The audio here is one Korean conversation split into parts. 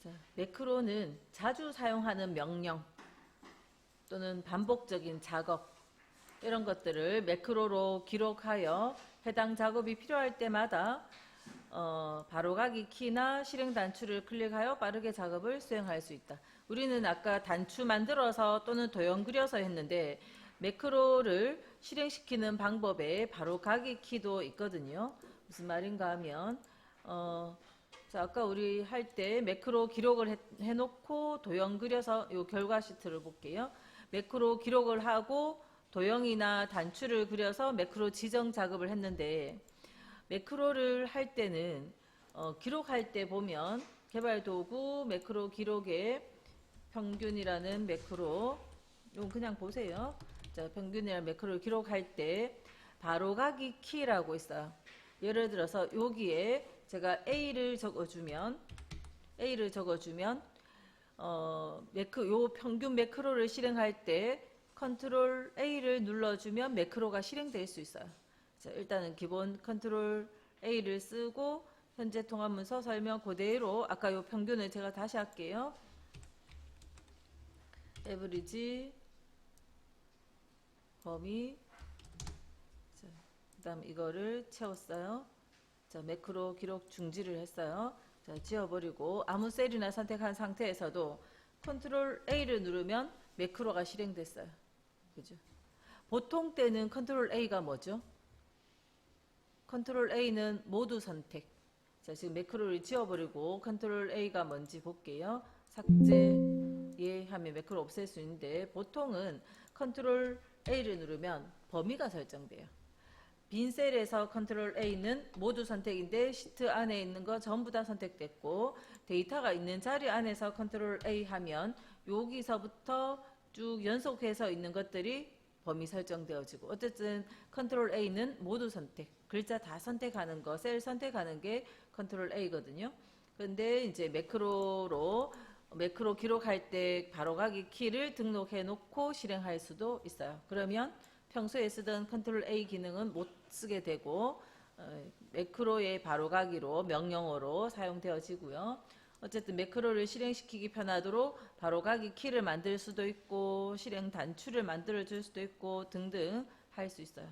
자, 매크로는 자주 사용하는 명령 또는 반복적인 작업 이런 것들을 매크로로 기록하여 해당 작업이 필요할 때마다 바로가기 키나 실행 단추를 클릭하여 빠르게 작업을 수행할 수 있다. 우리는 아까 단추 만들어서 또는 도형 그려서 했는데 매크로를 실행시키는 방법에 바로가기 키도 있거든요. 무슨 말인가 하면 자, 아까 우리 할 때 매크로 기록을 해놓고 도형 그려서 요 결과 시트를 볼게요. 매크로 기록을 하고 도형이나 단추를 그려서 매크로 지정 작업을 했는데 매크로를 할 때는 기록할 때 보면 개발도구 매크로 기록에 평균이라는 매크로 이거 그냥 보세요. 자, 평균이라는 매크로를 기록할 때 바로가기 키라고 있어요. 예를 들어서 여기에 제가 A를 적어주면 요 평균 매크로를 실행할 때 컨트롤 A를 눌러주면 매크로가 실행될 수 있어요. 자, 일단은 기본 컨트롤 A를 쓰고 현재 통합문서 설명 그대로 아까 요 평균을 제가 다시 할게요. 에브리지 범위 그 다음 이거를 채웠어요. 자, 매크로 기록 중지를 했어요. 자, 지워버리고 아무 셀이나 선택한 상태에서도 컨트롤 A를 누르면 매크로가 실행됐어요. 그죠? 보통 때는 컨트롤 A가 뭐죠? 컨트롤 A는 모두 선택. 자, 지금 매크로를 지워버리고 컨트롤 A가 뭔지 볼게요. 삭제 예 하면 매크로 없앨 수 있는데 보통은 컨트롤 A를 누르면 범위가 설정돼요. 빈 셀에서 컨트롤 A는 모두 선택인데 시트 안에 있는 거 전부 다 선택됐고 데이터가 있는 자리 안에서 컨트롤 A 하면 여기서부터 쭉 연속해서 있는 것들이 범위 설정되어지고 어쨌든 컨트롤 A는 모두 선택 글자 다 선택하는 거 셀 선택하는 게 컨트롤 A거든요. 근데 이제 매크로 기록할 때 바로가기 키를 등록해 놓고 실행할 수도 있어요. 그러면 평소에 쓰던 컨트롤 A 기능은 못 쓰게 되고 매크로의 바로가기로 명령어로 사용되어지고요. 어쨌든 매크로를 실행시키기 편하도록 바로가기 키를 만들 수도 있고 실행 단추를 만들어 줄 수도 있고 등등 할 수 있어요.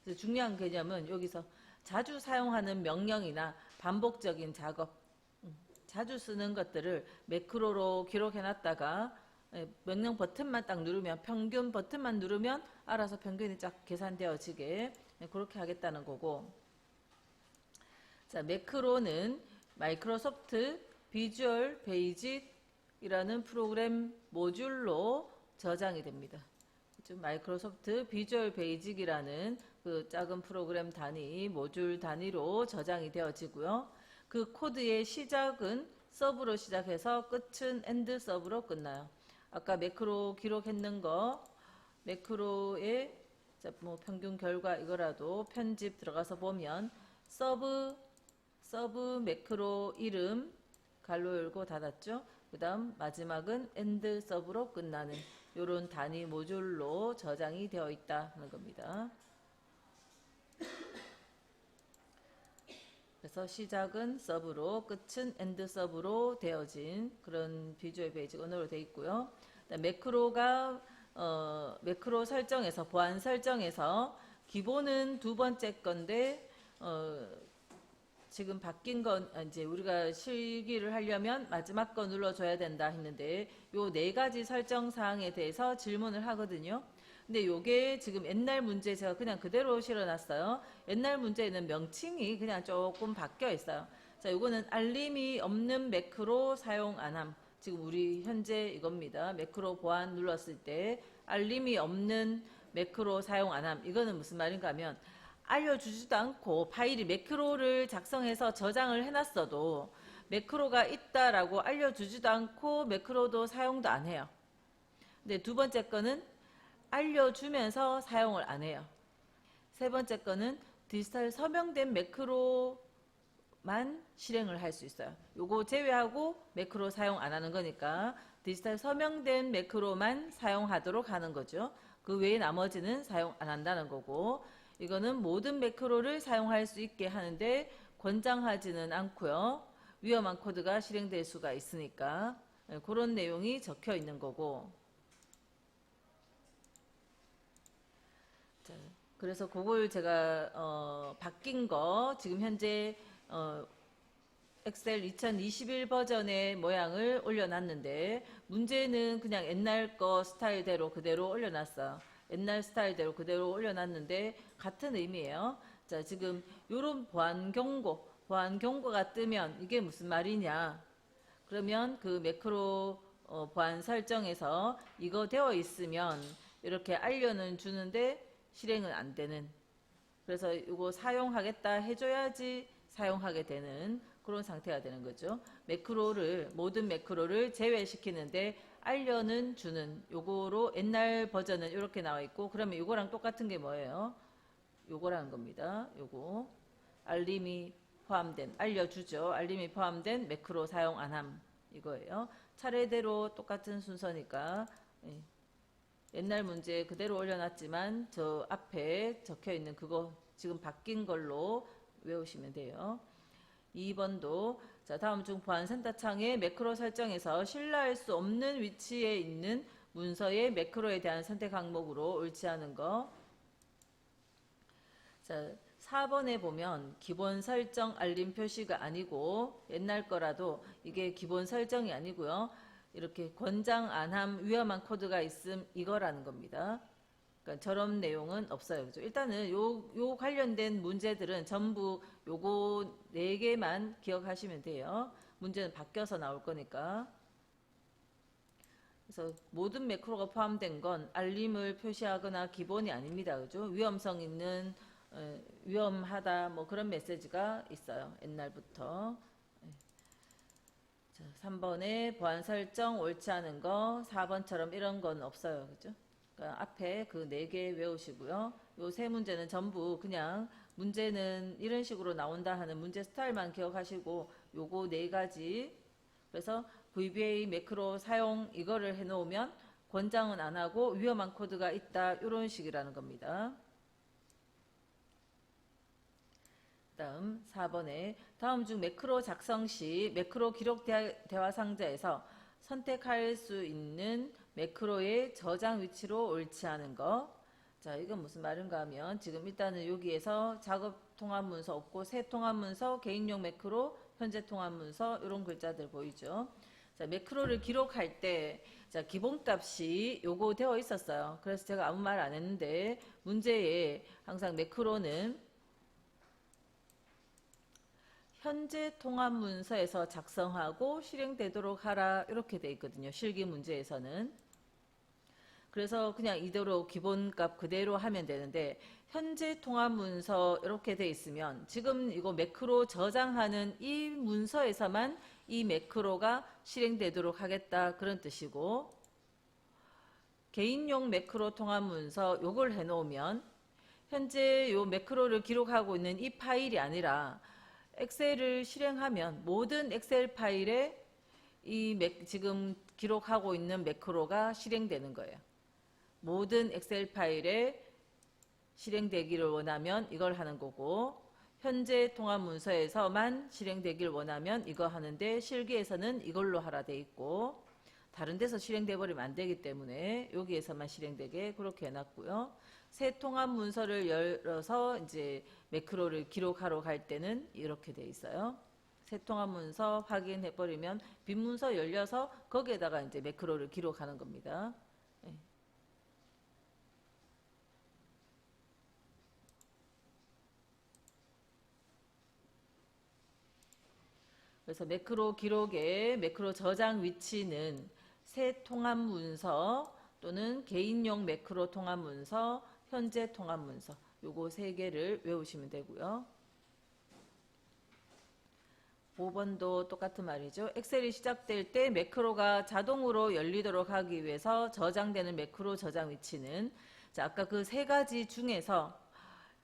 그래서 중요한 개념은 여기서 자주 사용하는 명령이나 반복적인 작업 자주 쓰는 것들을 매크로로 기록해 놨다가 명령 버튼만 딱 누르면 평균 버튼만 누르면 알아서 평균이 쫙 계산되어지게 그렇게 하겠다는 거고. 자, 매크로는 마이크로소프트 비주얼 베이직이라는 프로그램 모듈로 저장이 됩니다. 마이크로소프트 비주얼 베이직이라는 그 작은 프로그램 단위 모듈 단위로 저장이 되어지고요. 그 코드의 시작은 서브로 시작해서 끝은 엔드 서브로 끝나요. 아까 매크로 기록했는 거 매크로의 뭐 평균 결과 이거라도 편집 들어가서 보면 서브 매크로 이름 갈로 열고 닫았죠. 그 다음 마지막은 엔드 서브로 끝나는 이런 단위 모듈로 저장이 되어 있다는 겁니다. 그래서 시작은 서브로 끝은 엔드 서브로 되어진 그런 비주얼 베이직 언어로 되어 있고요. 매크로가 매크로 설정에서 보안 설정에서 기본은 두 번째 건데 지금 바뀐 건 이제 우리가 실기를 하려면 마지막 거 눌러줘야 된다 했는데 요 네 가지 설정 사항에 대해서 질문을 하거든요. 근데 요게 지금 옛날 문제 제가 그냥 그대로 실어놨어요. 옛날 문제에는 명칭이 그냥 조금 바뀌어 있어요. 자, 요거는 알림이 없는 매크로 사용 안함. 지금 우리 현재 이겁니다. 매크로 보안 눌렀을 때 알림이 없는 매크로 사용 안함. 이거는 무슨 말인가 하면 알려주지도 않고 파일이 매크로를 작성해서 저장을 해놨어도 매크로가 있다라고 알려주지도 않고 매크로도 사용도 안 해요. 근데 두 번째 거는 알려주면서 사용을 안 해요. 세 번째 거는 디지털 서명된 매크로만 실행을 할 수 있어요. 요거 제외하고 매크로 사용 안 하는 거니까 디지털 서명된 매크로만 사용하도록 하는 거죠. 그 외에 나머지는 사용 안 한다는 거고 이거는 모든 매크로를 사용할 수 있게 하는데 권장하지는 않고요. 위험한 코드가 실행될 수가 있으니까 그런 내용이 적혀 있는 거고. 자, 그래서 그걸 제가 바뀐 거 지금 현재 엑셀 2021 버전의 모양을 올려놨는데 문제는 그냥 옛날 거 스타일대로 그대로 올려놨어. 옛날 스타일대로 그대로 올려놨는데 같은 의미예요. 자, 지금 요런 보안 경고가 뜨면 이게 무슨 말이냐? 그러면 그 매크로 보안 설정에서 이거 되어 있으면 이렇게 알려는 주는데 실행은 안 되는. 그래서 이거 사용하겠다 해줘야지 사용하게 되는 그런 상태가 되는 거죠. 모든 매크로를 제외시키는데 알려는 주는 요거로 옛날 버전은 이렇게 나와 있고, 그러면 요거랑 똑같은 게 뭐예요? 요거라는 겁니다. 요거 알림이 포함된, 알려주죠. 알림이 포함된 매크로 사용 안함 이거예요. 차례대로 똑같은 순서니까 옛날 문제 그대로 올려놨지만 저 앞에 적혀 있는 그거 지금 바뀐 걸로 외우시면 돼요. 2번도 자, 다음 중 보안센터 창의 매크로 설정에서 신뢰할 수 없는 위치에 있는 문서의 매크로에 대한 선택 항목으로 옳지 않은 거. 자, 4번에 보면 기본 설정 알림 표시가 아니고, 옛날 거라도 이게 기본 설정이 아니고요. 이렇게 권장 안함 위험한 코드가 있음 이거라는 겁니다. 그러니까 저런 내용은 없어요. 그죠? 일단은 요 관련된 문제들은 전부 요거 4개만 기억하시면 돼요. 문제는 바뀌어서 나올 거니까. 그래서 모든 매크로가 포함된 건 알림을 표시하거나 기본이 아닙니다. 그죠? 위험성 있는 위험하다 뭐 그런 메시지가 있어요. 옛날부터. 자, 3번에 보안 설정 옳지 않은 거, 4번처럼 이런 건 없어요. 그죠? 그러니까 앞에 그 4개 외우시고요. 요 3문제는 전부 그냥 문제는 이런 식으로 나온다 하는 문제 스타일만 기억하시고, 요거 4가지. 그래서 VBA 매크로 사용 이거를 해놓으면 권장은 안 하고 위험한 코드가 있다 이런 식이라는 겁니다. 다음 4번에 다음 중 매크로 작성 시 매크로 기록 대화 상자에서 선택할 수 있는 매크로의 저장 위치로 옳지 않은 거. 자, 이건 무슨 말인가 하면 지금 일단은 여기에서 작업 통합 문서 없고 새 통합 문서, 개인용 매크로, 현재 통합 문서 이런 글자들 보이죠. 자, 매크로를 기록할 때 자, 기본값이 요거 되어 있었어요. 그래서 제가 아무 말 안 했는데 문제에 항상 매크로는 현재 통합 문서에서 작성하고 실행되도록 하라 이렇게 돼 있거든요. 실기 문제에서는. 그래서 그냥 이대로 기본값 그대로 하면 되는데 현재 통합 문서 이렇게 돼 있으면 지금 이거 매크로 저장하는 이 문서에서만 이 매크로가 실행되도록 하겠다 그런 뜻이고, 개인용 매크로 통합 문서 요걸 해놓으면 현재 요 매크로를 기록하고 있는 이 파일이 아니라 엑셀을 실행하면 모든 엑셀 파일에 지금 기록하고 있는 매크로가 실행되는 거예요. 모든 엑셀 파일에 실행되기를 원하면 이걸 하는 거고, 현재 통합 문서에서만 실행되기를 원하면 이거 하는데 실기에서는 이걸로 하라 돼 있고, 다른 데서 실행돼 버리면 안 되기 때문에 여기에서만 실행되게 그렇게 해놨고요. 새 통합 문서를 열어서 이제 매크로를 기록하러 갈 때는 이렇게 돼 있어요. 새 통합 문서 확인해 버리면 빈 문서 열려서 거기에다가 이제 매크로를 기록하는 겁니다. 네. 그래서 매크로 기록의 매크로 저장 위치는 새 통합 문서 또는 개인용 매크로 통합 문서, 현재 통합 문서 요거 3개를 외우시면 되고요. 5번도 똑같은 말이죠. 엑셀이 시작될 때 매크로가 자동으로 열리도록 하기 위해서 저장되는 매크로 저장 위치는, 자, 아까 그 3가지 중에서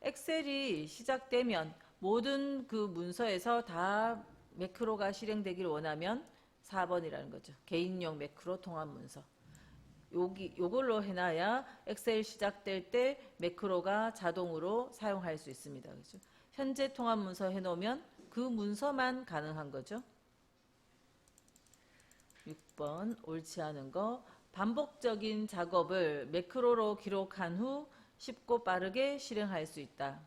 엑셀이 시작되면 모든 그 문서에서 다 매크로가 실행되기를 원하면 4번이라는 거죠. 개인용 매크로 통합 문서. 요걸로 해놔야 엑셀 시작될 때 매크로가 자동으로 사용할 수 있습니다. 그죠? 현재 통합 문서 해놓으면 그 문서만 가능한 거죠. 6번 옳지 않은 거. 반복적인 작업을 매크로로 기록한 후 쉽고 빠르게 실행할 수 있다.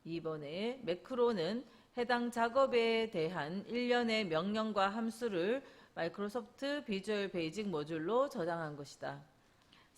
2번에 매크로는 해당 작업에 대한 일련의 명령과 함수를 마이크로소프트 비주얼 베이직 모듈로 저장한 것이다.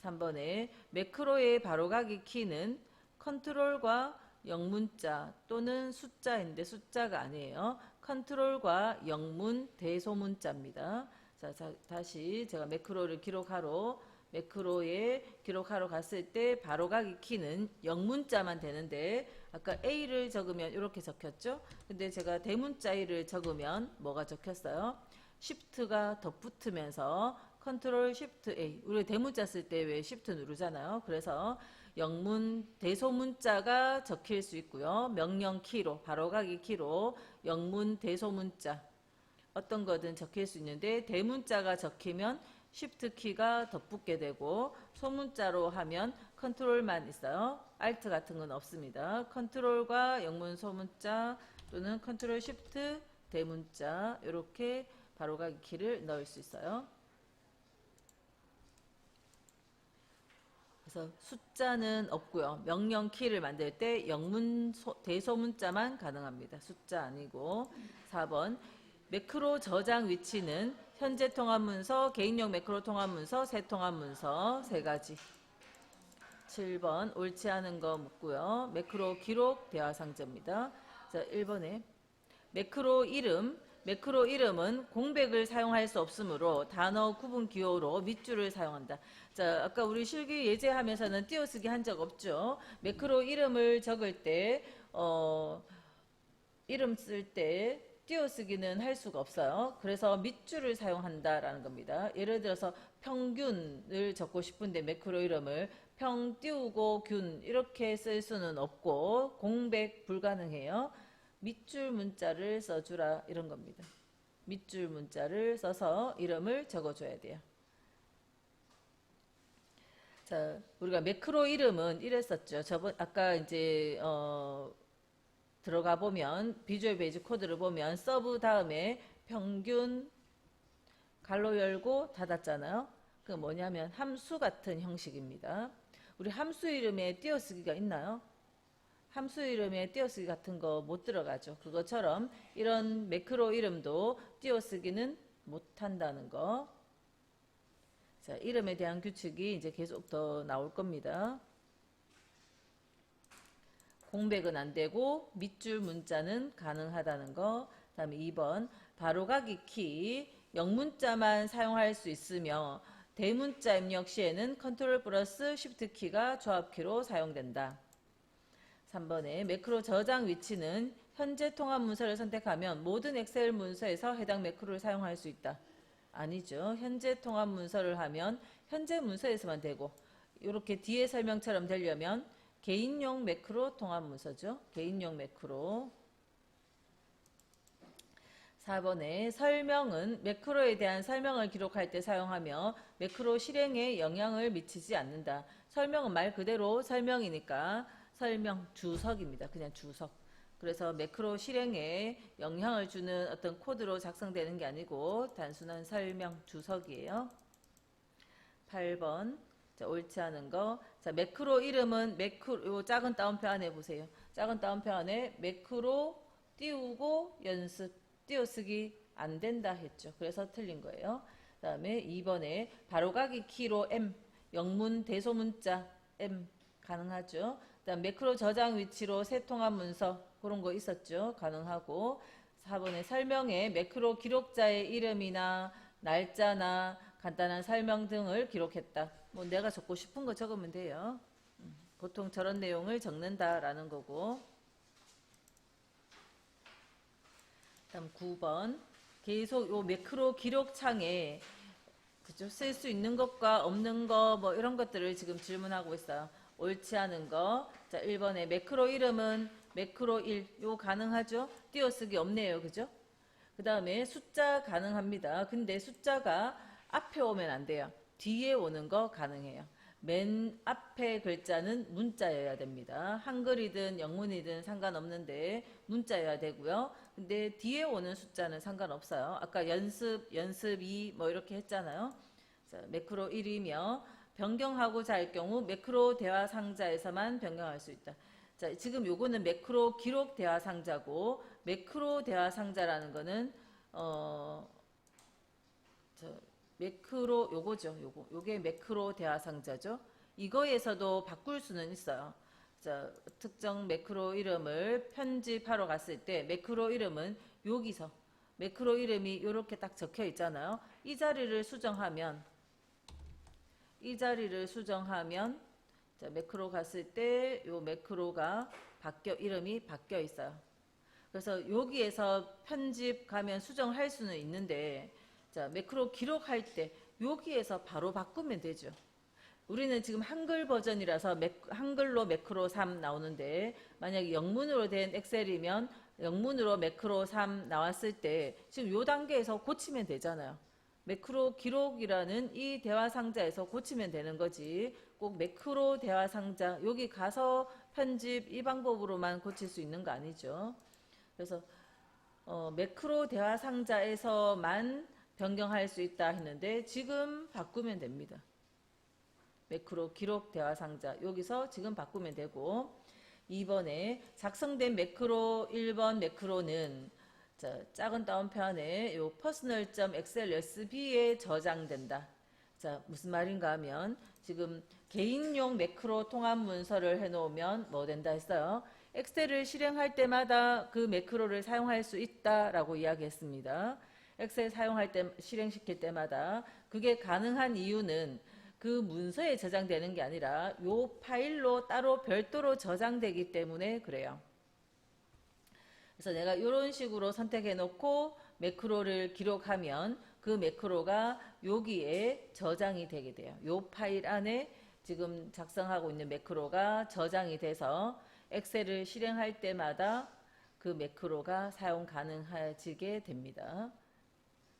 3번에 매크로의 바로가기 키는 컨트롤과 영문자 또는 숫자인데 숫자가 아니에요. 컨트롤과 영문 대소문자입니다. 자, 다시 제가 매크로를 기록하러 매크로에 기록하러 갔을 때 바로가기 키는 영문자만 되는데 아까 A를 적으면 이렇게 적혔죠. 근데 제가 대문자 A를 적으면 뭐가 적혔어요? Shift가 덧붙으면서 컨트롤 Shift A. 우리 대문자 쓸 때 왜 Shift 누르잖아요. 그래서 영문 대소문자가 적힐 수 있고요. 명령 키로 바로가기 키로 영문 대소문자 어떤 거든 적힐 수 있는데 대문자가 적히면 Shift 키가 덧붙게 되고 소문자로 하면 컨트롤만 있어요. Alt 같은 건 없습니다. 컨트롤과 영문 소문자 또는 컨트롤 Shift 대문자 이렇게 바로가기 키를 넣을 수 있어요. 그래서 숫자는 없고요. 명령 키를 만들 때 영문 대소문자만 가능합니다. 숫자 아니고. 4번 매크로 저장 위치는 현재 통합문서, 개인용 매크로 통합문서, 새 통합문서 세 가지. 7번 옳지 않은 거 묻고요. 매크로 기록 대화상자입니다. 자, 1번에 매크로 이름은 공백을 사용할 수 없으므로 단어 구분 기호로 밑줄을 사용한다. 자, 아까 우리 실기 예제하면서는 띄어쓰기 한 적 없죠. 매크로 이름을 적을 때 이름 쓸 때 띄어쓰기는 할 수가 없어요. 그래서 밑줄을 사용한다라는 겁니다. 예를 들어서 평균을 적고 싶은데 매크로 이름을 평 띄우고 균 이렇게 쓸 수는 없고 공백 불가능해요. 밑줄 문자를 써주라 이런 겁니다. 밑줄 문자를 써서 이름을 적어줘야 돼요. 자, 우리가 매크로 이름은 이랬었죠. 아까 이제 들어가 보면 비주얼 베이직 코드를 보면 서브 다음에 평균 갈로 열고 닫았잖아요. 그 뭐냐면 함수 같은 형식입니다. 우리 함수 이름에 띄어쓰기가 있나요? 함수 이름에 띄어쓰기 같은 거 못 들어가죠. 그것처럼 이런 매크로 이름도 띄어쓰기는 못한다는 거. 자, 이름에 대한 규칙이 이제 계속 더 나올 겁니다. 공백은 안 되고 밑줄 문자는 가능하다는 거. 다음에 2번 바로가기 키 영문자만 사용할 수 있으며 대문자 입력 시에는 컨트롤 플러스 쉬프트 키가 조합키로 사용된다. 3번에 매크로 저장 위치는 현재 통합 문서를 선택하면 모든 엑셀 문서에서 해당 매크로를 사용할 수 있다. 아니죠. 현재 통합 문서를 하면 현재 문서에서만 되고 이렇게 뒤에 설명처럼 되려면 개인용 매크로 통합 문서죠. 개인용 매크로. 4번에 설명은 매크로에 대한 설명을 기록할 때 사용하며 매크로 실행에 영향을 미치지 않는다. 설명은 말 그대로 설명이니까 설명 주석입니다. 그냥 주석. 그래서 매크로 실행에 영향을 주는 어떤 코드로 작성되는 게 아니고 단순한 설명 주석이에요. 8번 자, 옳지 않은 거. 자, 매크로 이름은 요 작은 따옴표 안에 보세요. 작은 따옴표 안에 매크로 띄우고 연습 띄어쓰기 안 된다 했죠. 그래서 틀린 거예요. 그 다음에 2번에 바로가기 키로 M 영문 대소문자 M 가능하죠. 그다음 매크로 저장 위치로 새 통합 문서 그런 거 있었죠. 가능하고 4번에 설명에 매크로 기록자의 이름이나 날짜나 간단한 설명 등을 기록했다. 뭐 내가 적고 싶은 거 적으면 돼요. 보통 저런 내용을 적는다라는 거고. 다음 9번 계속 요 매크로 기록 창에 그죠? 쓸 수 있는 것과 없는 거 뭐 이런 것들을 지금 질문하고 있어요. 옳지 않은 거. 자, 1번에 매크로 이름은 매크로 1. 요 가능하죠? 띄어쓰기 없네요. 그죠? 그 다음에 숫자 가능합니다. 근데 숫자가 앞에 오면 안 돼요. 뒤에 오는 거 가능해요. 맨 앞에 글자는 문자여야 됩니다. 한글이든 영문이든 상관없는데 문자여야 되고요. 근데 뒤에 오는 숫자는 상관없어요. 아까 연습 2 뭐 이렇게 했잖아요. 자, 매크로 1이며 변경하고자 할 경우 매크로 대화 상자에서만 변경할 수 있다. 자, 지금 요거는 매크로 기록 대화 상자고, 매크로 대화 상자라는 거는 매크로 요거죠. 요게 매크로 대화 상자죠. 이거에서도 바꿀 수는 있어요. 자, 특정 매크로 이름을 편집하러 갔을 때 매크로 이름은 여기서 매크로 이름이 이렇게 딱 적혀 있잖아요. 이 자리를 수정하면 자, 매크로 갔을 때 요 매크로가 이름이 바뀌어 있어요. 그래서 여기에서 편집 가면 수정할 수는 있는데, 자, 매크로 기록할 때 여기에서 바로 바꾸면 되죠. 우리는 지금 한글 버전이라서 한글로 매크로 3 나오는데, 만약에 영문으로 된 엑셀이면 영문으로 매크로 3 나왔을 때 지금 요 단계에서 고치면 되잖아요. 매크로 기록이라는 이 대화 상자에서 고치면 되는 거지, 꼭 매크로 대화 상자 여기 가서 편집 이 방법으로만 고칠 수 있는 거 아니죠. 그래서 매크로 대화 상자에서만 변경할 수 있다 했는데 지금 바꾸면 됩니다. 매크로 기록 대화 상자 여기서 지금 바꾸면 되고, 2번에 작성된 매크로 1번 매크로는 자, 작은 따옴편에 요 personal.xlsb에 저장된다. 자, 무슨 말인가 하면 지금 개인용 매크로 통합 문서를 해놓으면 뭐 된다 했어요. 엑셀을 실행할 때마다 그 매크로를 사용할 수 있다라고 이야기했습니다. 엑셀 사용할 때 실행시킬 때마다 그게 가능한 이유는 그 문서에 저장되는 게 아니라 요 파일로 따로 별도로 저장되기 때문에 그래요. 그래서 내가 이런 식으로 선택해 놓고 매크로를 기록하면 그 매크로가 여기에 저장이 되게 돼요. 요 파일 안에 지금 작성하고 있는 매크로가 저장이 돼서 엑셀을 실행할 때마다 그 매크로가 사용 가능해지게 됩니다.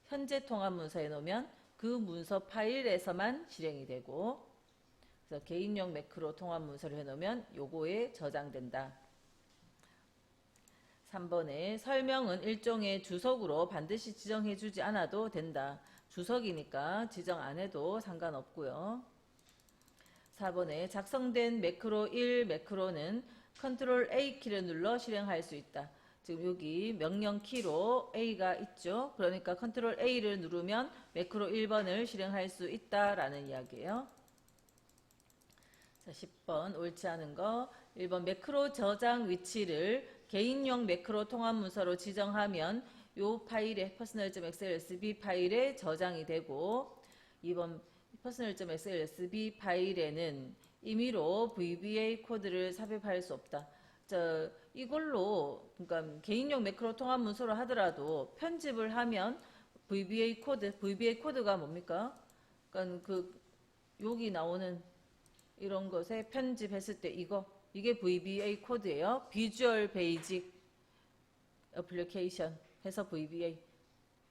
현재 통합 문서에 놓으면 그 문서 파일에서만 실행이 되고, 그래서 개인용 매크로 통합 문서를 해놓으면 요거에 저장된다. 3번에 설명은 일종의 주석으로 반드시 지정해주지 않아도 된다. 주석이니까 지정 안 해도 상관없고요. 4번에 작성된 매크로 1 매크로는 컨트롤 A 키를 눌러 실행할 수 있다. 지금 여기 명령 키로 A가 있죠. 그러니까 컨트롤 A를 누르면 매크로 1번을 실행할 수 있다라는 이야기예요. 자, 10번 옳지 않은 거. 1번 매크로 저장 위치를 개인용 매크로 통합 문서로 지정하면 요 파일에 personal.xlsb 파일에 저장이 되고, 2번 personal.xlsb 파일에는 임의로 VBA 코드를 삽입할 수 없다. 자, 이걸로 그러니까 개인용 매크로 통합 문서로 하더라도 편집을 하면 VBA 코드가 뭡니까? 그러니까 그 여기 나오는 이런 것에 편집했을 때 이게 VBA 코드예요. 비주얼 베이직 애플리케이션 해서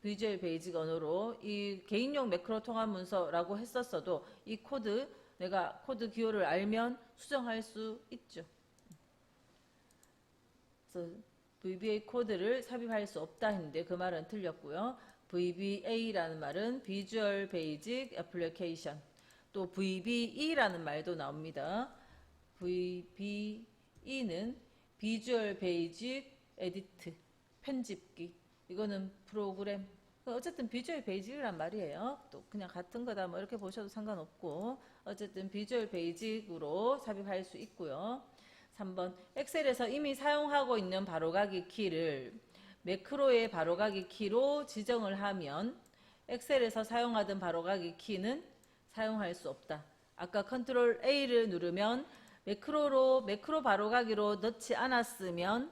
비주얼 베이직 언어로 이 개인용 매크로 통합 문서라고 했었어도 이 코드 내가 코드 기호를 알면 수정할 수 있죠. 그래서 VBA 코드를 삽입할 수 없다 했는데 그 말은 틀렸고요. VBA라는 말은 비주얼 베이직 애플리케이션, 또 VBE라는 말도 나옵니다. VBE는 비주얼 베이직 에디트, 편집기. 이거는 프로그램. 어쨌든 비주얼 베이직이란 말이에요. 또 그냥 같은 거다 뭐 이렇게 보셔도 상관없고, 어쨌든 비주얼 베이직으로 삽입할 수 있고요. 3번 엑셀에서 이미 사용하고 있는 바로가기 키를 매크로의 바로가기 키로 지정을 하면 엑셀에서 사용하던 바로가기 키는 사용할 수 없다. 아까 컨트롤 A를 누르면 매크로 바로가기로 넣지 않았으면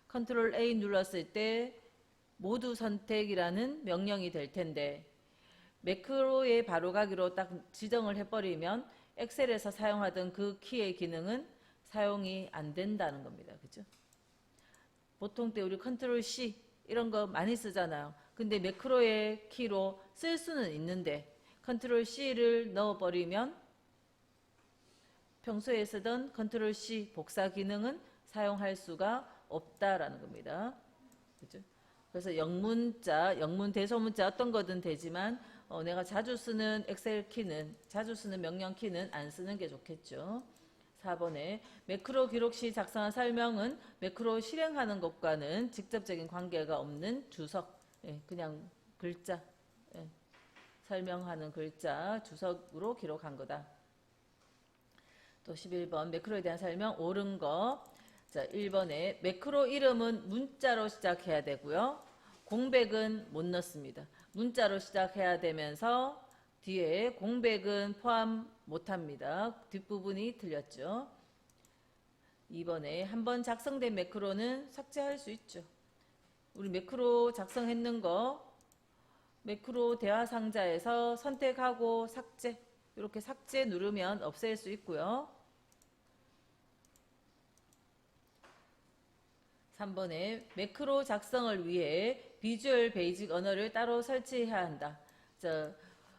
컨트롤 A 눌렀을 때 모두 선택이라는 명령이 될 텐데, 매크로의 바로가기로 딱 지정을 해버리면 엑셀에서 사용하던 그 키의 기능은 사용이 안 된다는 겁니다. 그죠? 보통 때 우리 컨트롤 C 이런 거 많이 쓰잖아요. 근데 매크로의 키로 쓸 수는 있는데 컨트롤 C를 넣어버리면 평소에 쓰던 컨트롤 C 복사 기능은 사용할 수가 없다라는 겁니다. 그죠? 그래서 영문자, 영문 대소문자 어떤 거든 되지만 내가 자주 쓰는 엑셀 키는, 자주 쓰는 명령 키는 안 쓰는 게 좋겠죠. 4번에 매크로 기록 시 작성한 설명은 매크로 실행하는 것과는 직접적인 관계가 없는 주석, 예, 그냥 글자, 예, 설명하는 글자, 주석으로 기록한 거다. 또 11번 매크로에 대한 설명 옳은 거. 자, 1번에 매크로 이름은 문자로 시작해야 되고요. 공백은 못 넣습니다. 문자로 시작해야 되면서 뒤에 공백은 포함 못합니다. 뒷부분이 틀렸죠. 2번에 한번 작성된 매크로는 삭제할 수 있죠. 우리 매크로 작성했는 거 매크로 대화 상자에서 선택하고 삭제, 이렇게 삭제 누르면 없앨 수 있고요. 3번에 매크로 작성을 위해 비주얼 베이직 언어를 따로 설치해야 한다. 자,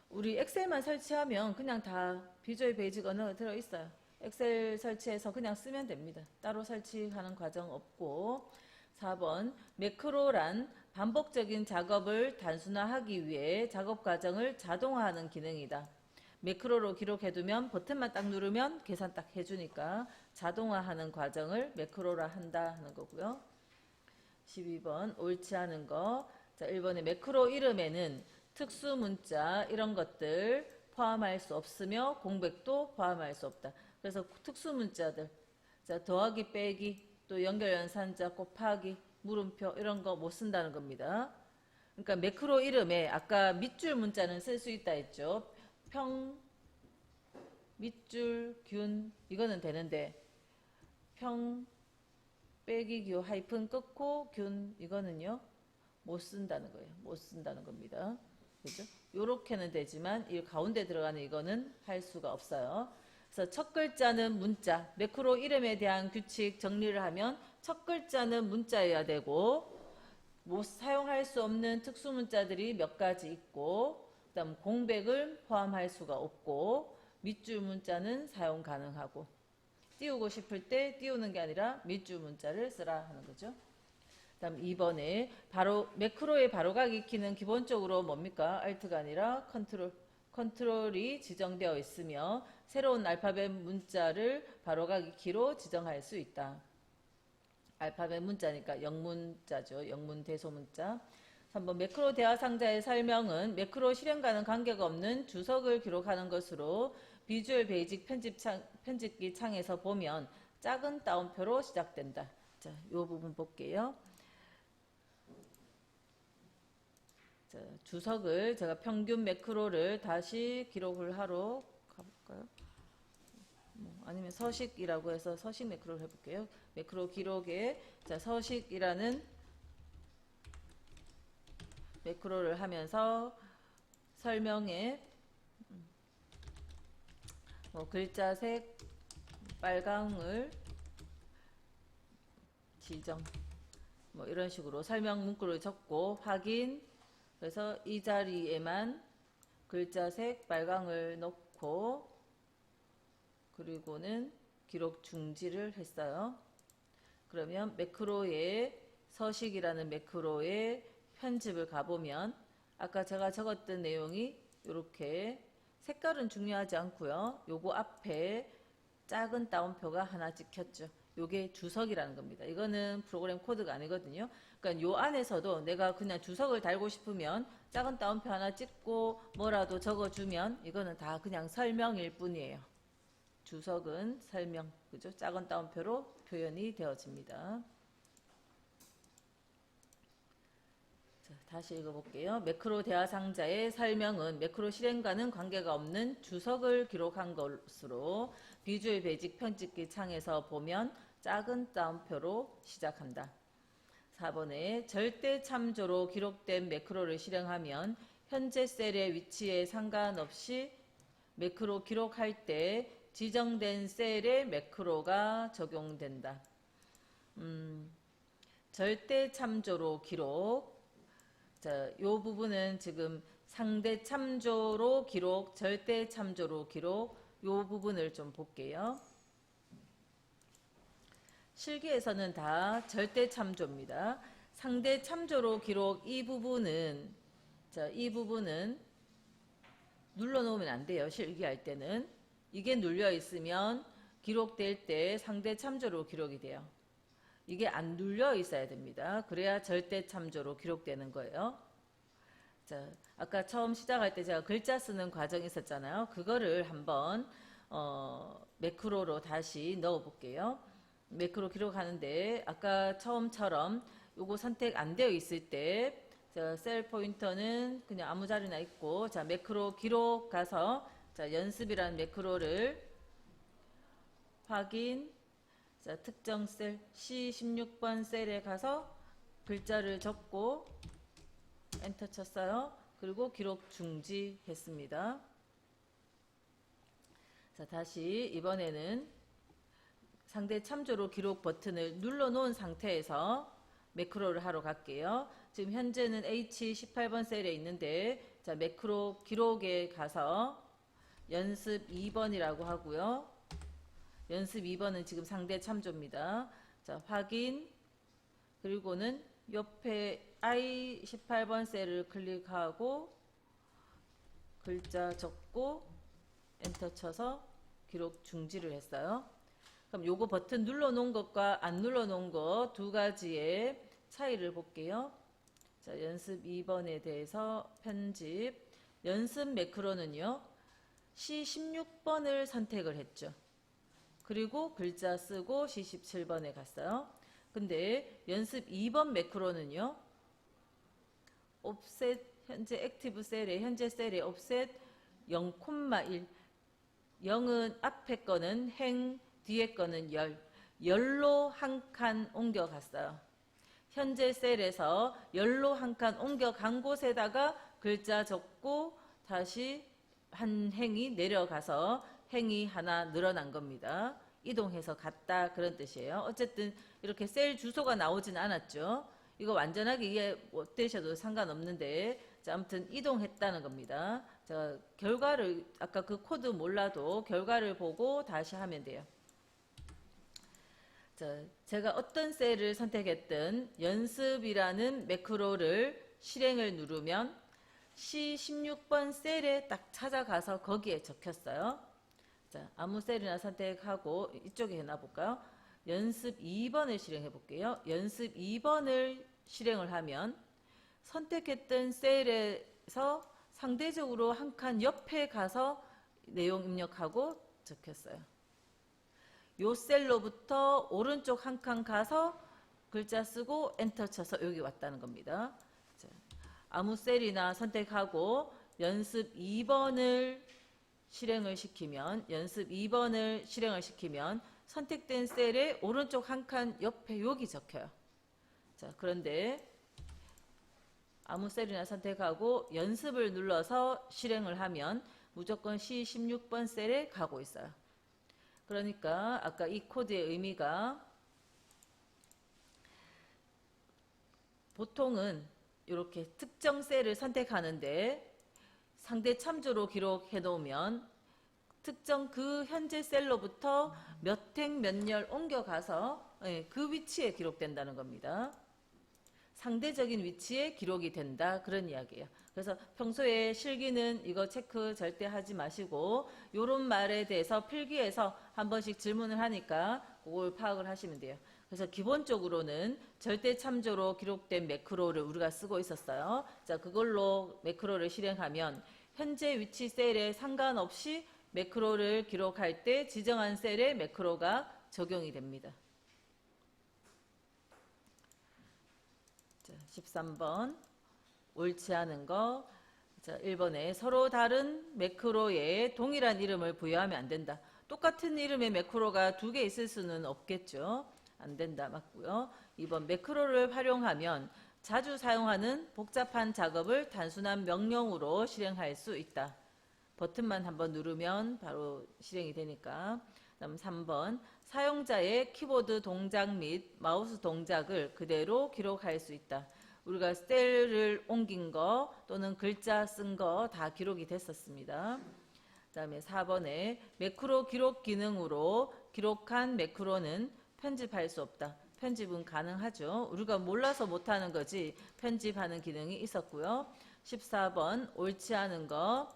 우리 엑셀만 설치하면 그냥 다 비주얼 베이직 언어가 들어있어요. 엑셀 설치해서 그냥 쓰면 됩니다. 따로 설치하는 과정 없고. 4번 매크로란 반복적인 작업을 단순화하기 위해 작업 과정을 자동화하는 기능이다. 매크로로 기록해두면 버튼만 딱 누르면 계산 딱 해주니까 자동화하는 과정을 매크로라 한다 하는 거고요. 12번 옳지 않은 거. 자, 1번의 매크로 이름에는 특수 문자 이런 것들 포함할 수 없으며 공백도 포함할 수 없다. 그래서 특수 문자들, 자, 더하기 빼기, 또 연결 연산자 곱하기, 물음표 이런 거 못 쓴다는 겁니다. 그러니까 매크로 이름에 아까 밑줄 문자는 쓸 수 있다 했죠. 평, 밑줄, 균 이거는 되는데 평, 빼기, 교, 하이픈 끊고 균 이거는요 못 쓴다는 거예요. 못 쓴다는 겁니다. 그죠? 요렇게는 되지만 이 가운데 들어가는 이거는 할 수가 없어요. 그래서 첫 글자는 문자, 매크로 이름에 대한 규칙 정리를 하면 첫 글자는 문자여야 되고 못 사용할 수 없는 특수 문자들이 몇 가지 있고 그다음 공백을 포함할 수가 없고 밑줄 문자는 사용 가능하고 띄우고 싶을 때 띄우는 게 아니라 밑줄 문자를 쓰라 하는 거죠. 그다음 2번에 바로 매크로의 바로가기 키는 기본적으로 뭡니까? Alt가 아니라 컨트롤이 지정되어 있으며 새로운 알파벳 문자를 바로가기 키로 지정할 수 있다. 알파벳 문자니까 영문자죠. 영문 대소문자. 3번 매크로 대화 상자의 설명은 매크로 실행과는 관계가 없는 주석을 기록하는 것으로 비주얼 베이직 편집기 창에서 보면 작은 따옴표로 시작된다. 자, 이 부분 볼게요. 자, 주석을 제가 평균 매크로를 다시 기록을 하러 가볼까요? 아니면 서식이라고 해서 서식 매크로를 해볼게요. 매크로 기록에 자, 서식이라는 매크로를 하면서 설명에 글자색 빨강을 지정 이런 식으로 설명 문구를 적고 확인. 그래서 이 자리에만 글자색 빨강을 넣고 그리고는 기록 중지를 했어요. 그러면 매크로의 서식이라는 매크로의 편집을 가보면 아까 제가 적었던 내용이 이렇게 색깔은 중요하지 않고요. 요거 앞에 작은 따옴표가 하나 찍혔죠. 요게 주석이라는 겁니다. 이거는 프로그램 코드가 아니거든요. 그러니까 요 안에서도 내가 그냥 주석을 달고 싶으면 작은 따옴표 하나 찍고 뭐라도 적어주면 이거는 다 그냥 설명일 뿐이에요. 주석은 설명, 그죠? 작은 따옴표로 표현이 되어집니다. 자, 다시 읽어볼게요. 매크로 대화 상자의 설명은 매크로 실행과는 관계가 없는 주석을 기록한 것으로 비주얼 베이직 편집기 창에서 보면 작은 따옴표로 시작한다. 4번에 절대 참조로 기록된 매크로를 실행하면 현재 셀의 위치에 상관없이 매크로 기록할 때 지정된 셀의 매크로가 적용된다. 절대 참조로 기록. 자, 요 부분은 지금 상대 참조로 기록, 절대 참조로 기록, 요 부분을 좀 볼게요. 실기에서는 다 절대 참조입니다. 상대 참조로 기록 이 부분은 이 부분은 눌러놓으면 안 돼요. 실기할 때는. 이게 눌려 있으면 기록될 때 상대 참조로 기록이 돼요. 이게 안 눌려 있어야 됩니다. 그래야 절대 참조로 기록되는 거예요. 자, 아까 처음 시작할 때 제가 글자 쓰는 과정이 있었잖아요. 그거를 한번 매크로로 다시 넣어 볼게요. 매크로 기록하는데 아까 처음처럼 요거 선택 안 되어 있을 때 셀 포인터는 그냥 아무 자리나 있고, 자, 매크로 기록 가서 자, 연습이라는 매크로를 확인, 자, 특정 셀 C16번 셀에 가서 글자를 적고 엔터 쳤어요. 그리고 기록 중지했습니다. 자, 다시 이번에는 상대 참조로 기록 버튼을 눌러 놓은 상태에서 매크로를 하러 갈게요. 지금 현재는 H18번 셀에 있는데, 자, 매크로 기록에 가서 연습 2번이라고 하고요. 연습 2번은 지금 상대 참조입니다. 자, 확인, 그리고는 옆에 I18번 셀을 클릭하고 글자 적고 엔터 쳐서 기록 중지를 했어요. 그럼 요거 버튼 눌러 놓은 것과 안 눌러 놓은 것 두 가지의 차이를 볼게요. 자, 연습 2번에 대해서 편집. 연습 매크로는요, C16번을 선택을 했죠. 그리고 글자 쓰고 C17번에 갔어요. 근데 연습 2번 매크로는요, 옵셋, 현재 액티브 셀에, 현재 셀에 옵셋 0,1. 0은 앞에 거는 행, 뒤에 거는 열로 한 칸 옮겨갔어요. 현재 셀에서 열로 한 칸 옮겨간 곳에다가 글자 적고 다시 한 행이 내려가서 행이 하나 늘어난 겁니다. 이동해서 갔다 그런 뜻이에요. 어쨌든 이렇게 셀 주소가 나오진 않았죠. 이거 완전하게 이해 못 되셔도 상관없는데, 자, 아무튼 이동했다는 겁니다. 자, 결과를 아까 그 코드 몰라도 결과를 보고 다시 하면 돼요. 자, 제가 어떤 셀을 선택했든 연습이라는 매크로를 실행을 누르면 C16번 셀에 딱 찾아가서 거기에 적혔어요. 자, 아무 셀이나 선택하고 이쪽에 해놔볼까요? 연습 2번을 실행해 볼게요. 연습 2번을 실행을 하면 선택했던 셀에서 상대적으로 한 칸 옆에 가서 내용 입력하고 적혔어요. 요 셀로부터 오른쪽 한 칸 가서 글자 쓰고 엔터 쳐서 여기 왔다는 겁니다. 자, 아무 셀이나 선택하고 연습 2번을 실행을 시키면 선택된 셀의 오른쪽 한 칸 옆에 여기 적혀요. 자, 그런데 아무 셀이나 선택하고 연습을 눌러서 실행을 하면 무조건 C16번 셀에 가고 있어요. 그러니까 아까 이 코드의 의미가, 보통은 이렇게 특정 셀을 선택하는데 상대 참조로 기록해 놓으면 특정 그 현재 셀로부터 몇 행 몇 열 옮겨가서 그 위치에 기록된다는 겁니다. 상대적인 위치에 기록이 된다, 그런 이야기예요. 그래서 평소에 실기는 이거 체크 절대 하지 마시고 요런 말에 대해서 필기에서 한 번씩 질문을 하니까 그걸 파악을 하시면 돼요. 그래서 기본적으로는 절대 참조로 기록된 매크로를 우리가 쓰고 있었어요. 자, 그걸로 매크로를 실행하면 현재 위치 셀에 상관없이 매크로를 기록할 때 지정한 셀에 매크로가 적용이 됩니다. 자, 13번 옳지 않은 거. 자, 1번에 서로 다른 매크로에 동일한 이름을 부여하면 안 된다. 똑같은 이름의 매크로가 두 개 있을 수는 없겠죠. 안 된다, 맞고요. 2번 매크로를 활용하면 자주 사용하는 복잡한 작업을 단순한 명령으로 실행할 수 있다. 버튼만 한번 누르면 바로 실행이 되니까. 그다음 3번 사용자의 키보드 동작 및 마우스 동작을 그대로 기록할 수 있다. 우리가 셀을 옮긴 거 또는 글자 쓴 거 다 기록이 됐었습니다. 그 다음에 4번에 매크로 기록 기능으로 기록한 매크로는 편집할 수 없다. 편집은 가능하죠. 우리가 몰라서 못하는 거지 편집하는 기능이 있었고요. 14번 옳지 않은 거.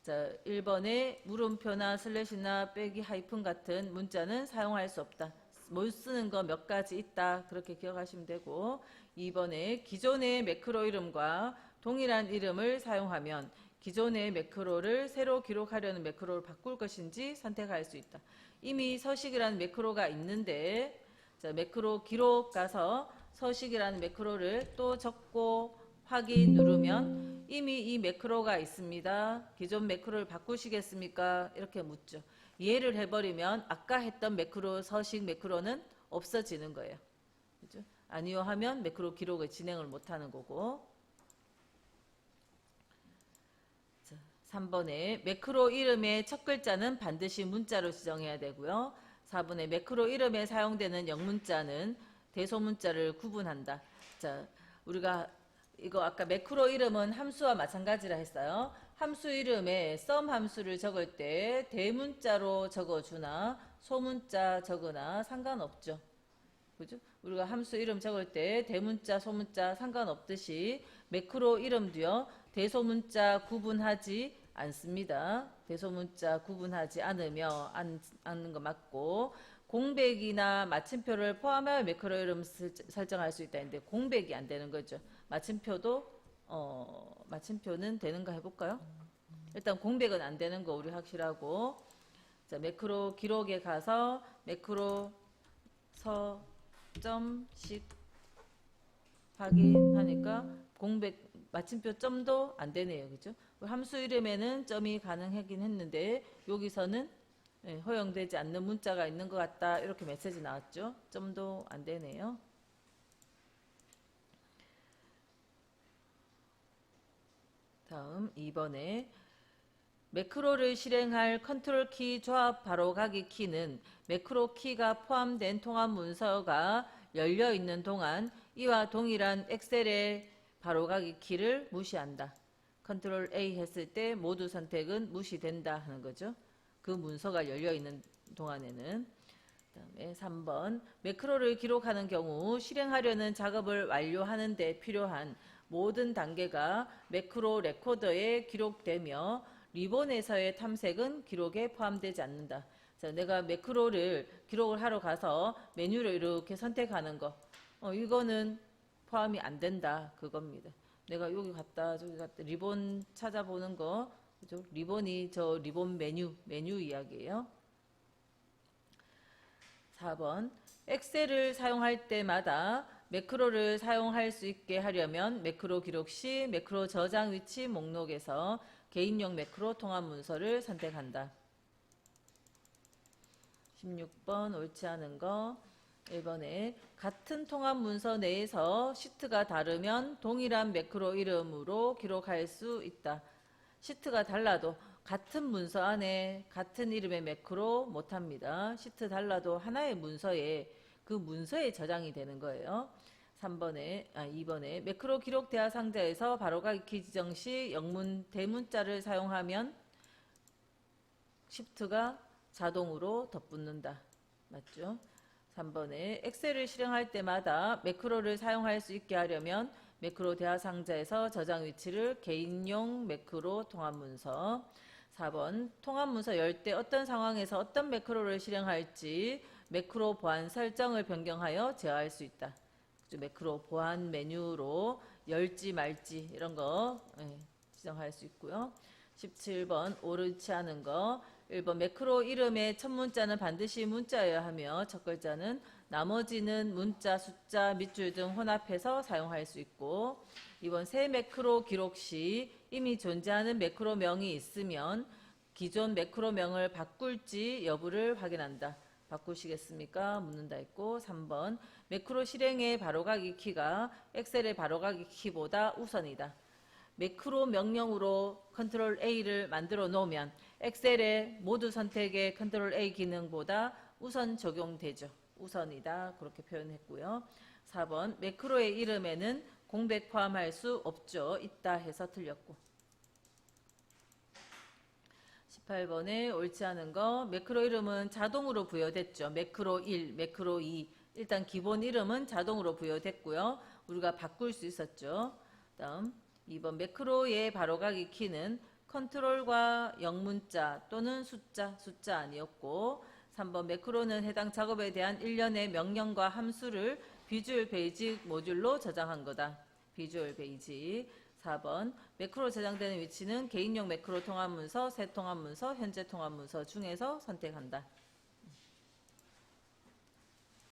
자, 1번에 물음표나 슬래시나 빼기 하이픈 같은 문자는 사용할 수 없다. 못 쓰는 거 몇 가지 있다. 그렇게 기억하시면 되고 2번에 기존의 매크로 이름과 동일한 이름을 사용하면 기존의 매크로를 새로 기록하려는 매크로를 바꿀 것인지 선택할 수 있다. 이미 서식이라는 매크로가 있는데 자, 매크로 기록 가서 서식이라는 매크로를 또 적고 확인 누르면 이미 이 매크로가 있습니다. 기존 매크로를 바꾸시겠습니까? 이렇게 묻죠. 이해를 해버리면 아까 했던 매크로 서식 매크로는 없어지는 거예요. 그죠? 아니요 하면 매크로 기록을 진행을 못하는 거고. 자, 3번에 매크로 이름의 첫 글자는 반드시 문자로 지정해야 되고요. 4번에 매크로 이름에 사용되는 영문자는 대소문자를 구분한다. 자, 우리가 이거 아까 매크로 이름은 함수와 마찬가지라 했어요. 함수 이름에 썸 함수를 적을 때 대문자로 적어주나 소문자 적으나 상관없죠. 그죠? 우리가 함수 이름 적을 때 대문자 소문자 상관없듯이 매크로 이름도요. 대소문자 구분하지 않습니다. 대소문자 구분하지 않는 거 맞고 공백이나 마침표를 포함하여 매크로 이름 설정할 수 있다 했는데 공백이 안 되는 거죠. 마침표는 되는가 해볼까요? 일단 공백은 안 되는 거 우리 확실하고. 자, 매크로 기록에 가서 매크로 서점식 확인하니까 공백 마침표 점도 안 되네요. 그죠? 함수 이름에는 점이 가능하긴 했는데 여기서는 허용되지 않는 문자가 있는 것 같다. 이렇게 메시지 나왔죠. 점도 안 되네요. 다음 2번에 매크로를 실행할 컨트롤 키 조합 바로가기 키는 매크로 키가 포함된 통합 문서가 열려 있는 동안 이와 동일한 엑셀의 바로가기 키를 무시한다. 컨트롤 A 했을 때 모두 선택은 무시된다 하는 거죠. 그 문서가 열려 있는 동안에는. 그다음에 3번 매크로를 기록하는 경우 실행하려는 작업을 완료하는 데 필요한 모든 단계가 매크로 레코더에 기록되며 리본에서의 탐색은 기록에 포함되지 않는다. 자, 내가 매크로를 기록을 하러 가서 메뉴를 이렇게 선택하는 거 이거는 포함이 안 된다 그겁니다. 내가 여기 갔다 저기 갔다 리본 찾아보는 거 그죠? 리본이 저 리본 메뉴 이야기예요. 4번 엑셀을 사용할 때마다 매크로를 사용할 수 있게 하려면 매크로 기록 시 매크로 저장 위치 목록에서 개인용 매크로 통합 문서를 선택한다. 16번 옳지 않은 거. 1번에 같은 통합 문서 내에서 시트가 다르면 동일한 매크로 이름으로 기록할 수 있다. 시트가 달라도 같은 문서 안에 같은 이름의 매크로 못합니다. 시트 달라도 하나의 문서에 그 문서에 저장이 되는 거예요. 2번에 매크로 기록 대화 상자에서 바로가기 키 지정 시 영문 대문자를 사용하면 시프트가 자동으로 덧붙는다. 맞죠? 3번에 엑셀을 실행할 때마다 매크로를 사용할 수 있게 하려면 매크로 대화 상자에서 저장 위치를 개인용 매크로 통합 문서. 4번 통합 문서 열 때 어떤 상황에서 어떤 매크로를 실행할지 매크로 보안 설정을 변경하여 제어할 수 있다. 매크로 보안 메뉴로 열지 말지 이런 거 지정할 수 있고요. 17번 옳지 않은 거. 1번 매크로 이름의 첫 문자는 반드시 문자여야 하며 첫 글자는 나머지는 문자, 숫자, 밑줄 등 혼합해서 사용할 수 있고 2번 새 매크로 기록 시 이미 존재하는 매크로명이 있으면 기존 매크로명을 바꿀지 여부를 확인한다. 바꾸시겠습니까? 묻는다 했고 3번 매크로 실행의 바로가기 키가 엑셀의 바로가기 키보다 우선이다. 매크로 명령으로 컨트롤 A를 만들어 놓으면 엑셀의 모두 선택의 컨트롤 A 기능보다 우선 적용되죠. 우선이다. 그렇게 표현했고요. 4번 매크로의 이름에는 공백 포함할 수 없죠. 있다 해서 틀렸고 18번에 옳지 않은 거. 매크로 이름은 자동으로 부여됐죠. 매크로 1, 매크로 2 일단 기본 이름은 자동으로 부여됐고요. 우리가 바꿀 수 있었죠. 다음 2번 매크로의 바로가기 키는 컨트롤과 영문자 또는 숫자 아니었고 3번 매크로는 해당 작업에 대한 일련의 명령과 함수를 비주얼 베이직 모듈로 저장한 거다. 비주얼 베이직. 4번 매크로 저장되는 위치는 개인용 매크로 통합문서, 새 통합문서, 현재 통합문서 중에서 선택한다.